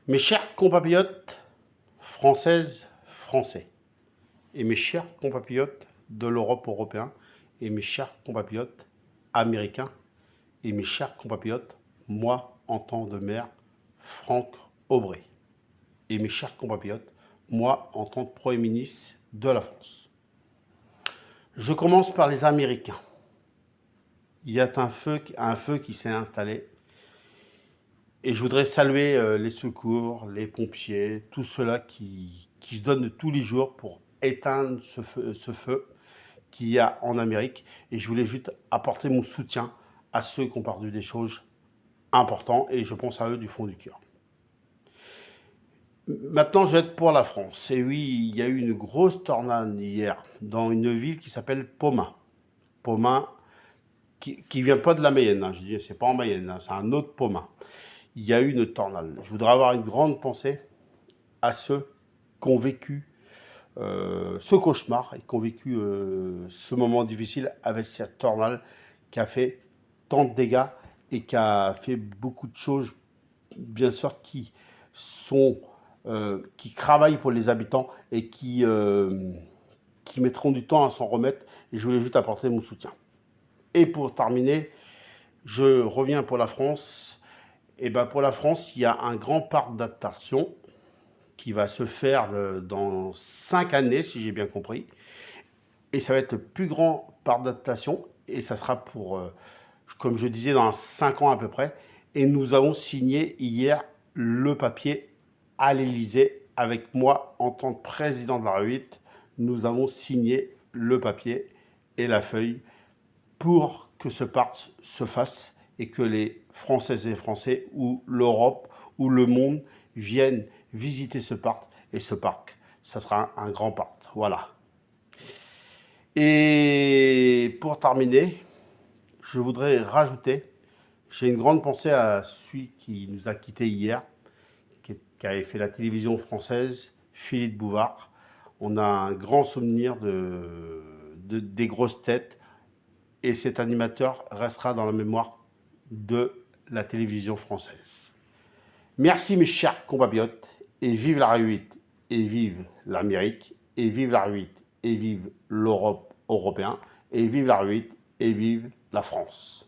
Mes chers compatriotes françaises, français, et mes chers compatriotes de l'Europe européen, et mes chers compatriotes américains, et mes chers compatriotes, moi en tant de maire, Franck Aubrey, et mes chers compatriotes, moi en tant que Premier ministre de la France. Je commence par les Américains. Il y a un feu qui s'est installé. Et je voudrais saluer les secours, les pompiers, tous ceux-là qui se donnent tous les jours pour éteindre ce feu qu'il y a en Amérique. Et je voulais juste apporter mon soutien à ceux qui ont perdu des choses importantes et je pense à eux du fond du cœur. Maintenant, je vais être pour la France. Et oui, il y a eu une grosse tornade hier dans une ville qui s'appelle Pomin. Pomin, qui vient pas de la Mayenne, hein. Je dis, c'est pas en Mayenne, hein, c'est un autre Pomin. Il y a eu une tornade. Je voudrais avoir une grande pensée à ceux qui ont vécu ce cauchemar et qui ont vécu ce moment difficile avec cette tornade qui a fait tant de dégâts et qui a fait beaucoup de choses, bien sûr, qui travaillent pour les habitants et qui mettront du temps à s'en remettre. Et je voulais juste apporter mon soutien. Et pour terminer, je reviens pour la France. Et ben pour la France, il y a un grand parc d'attraction qui va se faire dans 5 années, si j'ai bien compris. Et ça va être le plus grand parc d'adaptation. Et ça sera pour, comme je disais, dans 5 ans à peu près. Et nous avons signé hier le papier à l'Élysée avec moi en tant que président de la République. Nous avons signé le papier et la feuille pour que ce parc se fasse et que les Françaises et Français ou l'Europe ou le monde viennent visiter ce parc. Et ce parc, ça sera un grand parc. Voilà. Et pour terminer, je voudrais rajouter, j'ai une grande pensée à celui qui nous a quittés hier, qui avait fait la télévision française, Philippe Bouvard. On a un grand souvenir des grosses têtes et cet animateur restera dans la mémoire de la télévision française. Merci mes chers compatriotes, et vive la République, et vive l'Amérique, et vive la République, et vive l'Europe européenne, et vive la République, et vive la France.